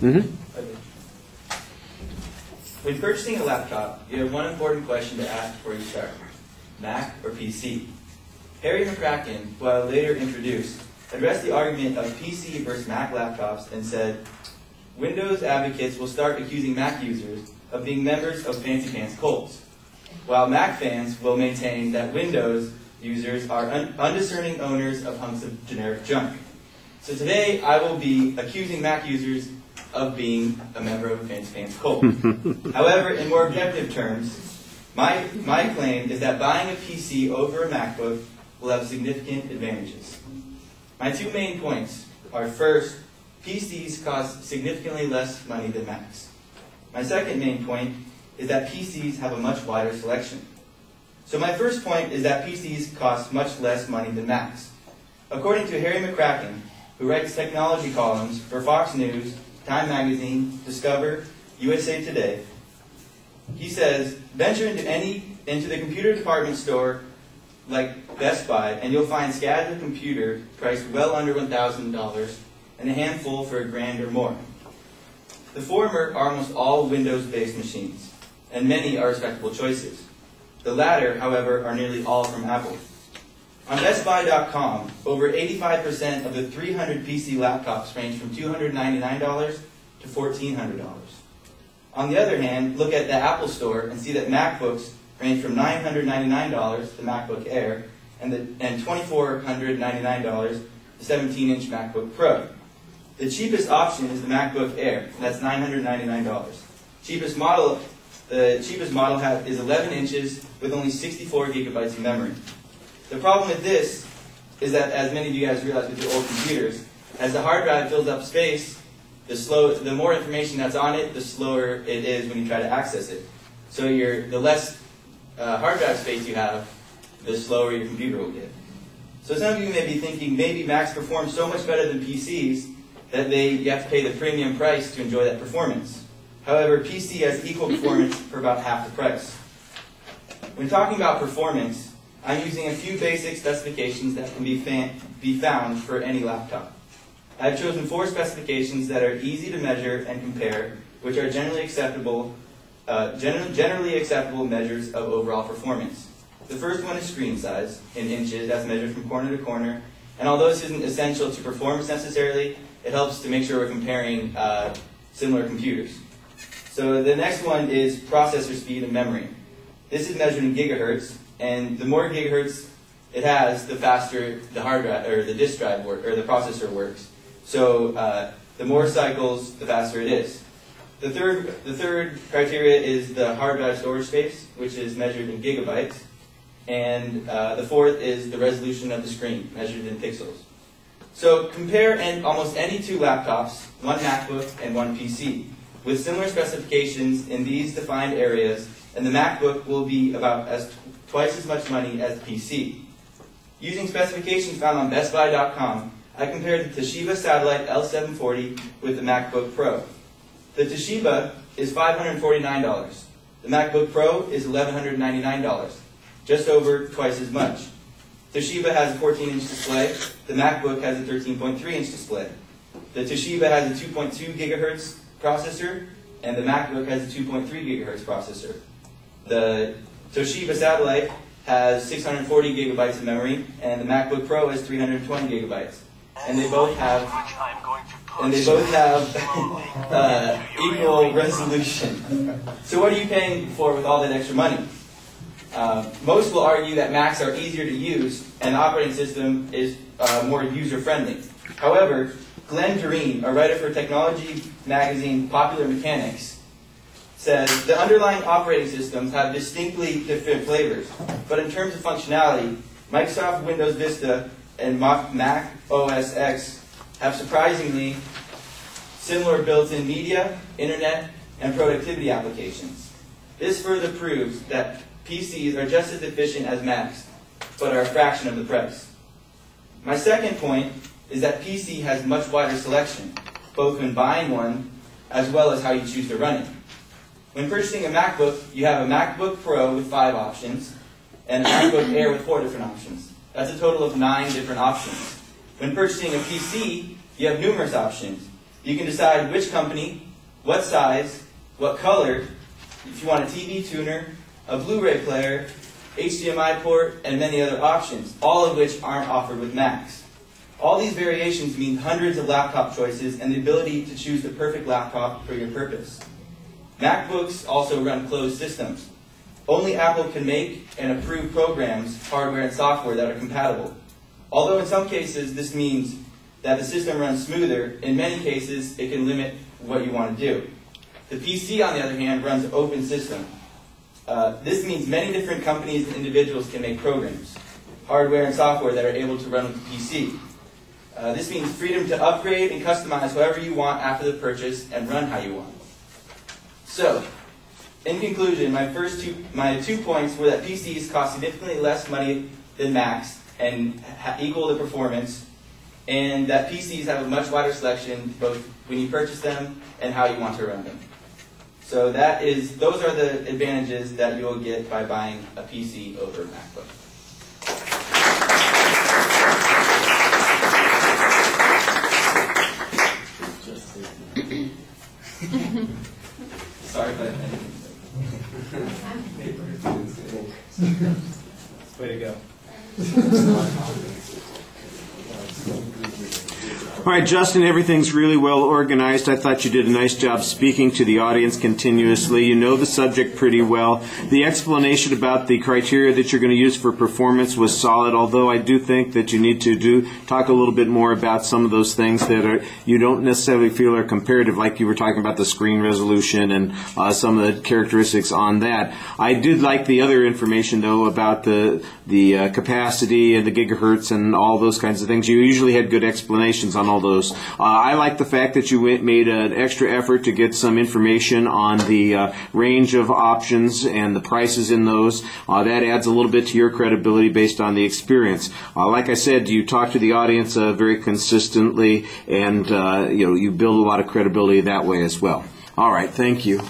Okay. When purchasing a laptop, you have one important question to ask before you start: Mac or PC? Harry McCracken, who I will later introduce, addressed the argument of PC versus Mac laptops and said, Windows advocates will start accusing Mac users of being members of Fancy Pants cults, while Mac fans will maintain that Windows users are undiscerning owners of hunks of generic junk. So today I will be accusing Mac users of being a member of a Fancy Pants cult. However, in more objective terms, my claim is that buying a PC over a MacBook will have significant advantages. My two main points are, first, PCs cost significantly less money than Macs. My second main point is that PCs have a much wider selection. So my first point is that PCs cost much less money than Macs. According to Harry McCracken, who writes technology columns for Fox News, Time Magazine, Discover, USA Today, he says, venture into the computer department store like Best Buy, and you'll find scads of computer priced well under $1,000 and a handful for $1,000 or more. The former are almost all Windows-based machines, and many are respectable choices. The latter, however, are nearly all from Apple. On BestBuy.com, over 85% of the 300 PC laptops range from $299 to $1,400. On the other hand, look at the Apple Store and see that MacBooks range from $999, the MacBook Air, and $2,499, the 17-inch MacBook Pro. The cheapest option is the MacBook Air, and that's $999. The cheapest model is 11 inches with only 64 gigabytes of memory. The problem with this is that, as many of you guys realize with your old computers, as the hard drive fills up space, the more information that's on it, the slower it is when you try to access it. So the less hard drive space you have, the slower your computer will get. So some of you may be thinking maybe Macs perform so much better than PCs that you have to pay the premium price to enjoy that performance. However, PC has equal performance for about half the price. When talking about performance, I'm using a few basic specifications that can be found for any laptop. I've chosen 4 specifications that are easy to measure and compare, which are generally acceptable measures of overall performance. The first one is screen size, in inches, as measured from corner to corner. And although this isn't essential to performance necessarily, it helps to make sure we're comparing similar computers. So the next one is processor speed and memory. This is measured in gigahertz, and the more gigahertz it has, the faster the hard drive or the disk drive or the processor works. So the more cycles, the faster it is. The third criteria is the hard drive storage space, which is measured in gigabytes. And the fourth is the resolution of the screen, measured in pixels. So compare almost any 2 laptops, one MacBook and one PC, with similar specifications in these defined areas, and the MacBook will be about twice as much money as the PC. Using specifications found on BestBuy.com, I compared the Toshiba Satellite L740 with the MacBook Pro. The Toshiba is $549. The MacBook Pro is $1,199, just over twice as much. Toshiba has a 14-inch display. The MacBook has a 13.3-inch display. The Toshiba has a 2.2 gigahertz processor, and the MacBook has a 2.3 gigahertz processor. The Toshiba Satellite has 640 gigabytes of memory, and the MacBook Pro has 320 gigabytes. And they both have equal resolution. So what are you paying for with all that extra money? Most will argue that Macs are easier to use and the operating system is more user-friendly. However, Glenn Doreen, a writer for technology magazine Popular Mechanics, says the underlying operating systems have distinctly different flavors, but in terms of functionality, Microsoft Windows Vista and Mac OS X have surprisingly similar built-in media, internet, and productivity applications. This further proves that PCs are just as efficient as Macs, but are a fraction of the price. My second point is that PC has much wider selection, both when buying one, as well as how you choose to run it. When purchasing a MacBook, you have a MacBook Pro with 5 options, and a MacBook Air with 4 different options. That's a total of 9 different options. When purchasing a PC, you have numerous options. You can decide which company, what size, what color, if you want a TV tuner, a Blu-ray player, HDMI port, and many other options, all of which aren't offered with Macs. All these variations mean hundreds of laptop choices and the ability to choose the perfect laptop for your purpose. MacBooks also run closed systems. Only Apple can make and approve programs, hardware, and software that are compatible. Although in some cases this means that the system runs smoother, in many cases it can limit what you want to do. The PC, on the other hand, runs an open system. This means many different companies and individuals can make programs, hardware and software that are able to run with the PC. This means freedom to upgrade and customize however you want after the purchase and run how you want. So, in conclusion, my two points were that PCs cost significantly less money than Macs and equal the performance, and that PCs have a much wider selection both when you purchase them and how you want to run them. So those are the advantages that you will get by buying a PC over a MacBook. Sorry if I offended. Way to go. All right, Justin, everything's really well organized. I thought you did a nice job speaking to the audience continuously. You know the subject pretty well. The explanation about the criteria that you're going to use for performance was solid, although I do think that you need to talk a little bit more about some of those things that you don't necessarily feel are comparative, like you were talking about the screen resolution and some of the characteristics on that. I did like the other information, though, about the capacity and the gigahertz and all those kinds of things. You usually had good explanations on all those. I like the fact that you made an extra effort to get some information on the range of options and the prices in those. That adds a little bit to your credibility based on the experience. Like I said, you talk to the audience very consistently, and you build a lot of credibility that way as well. All right, thank you.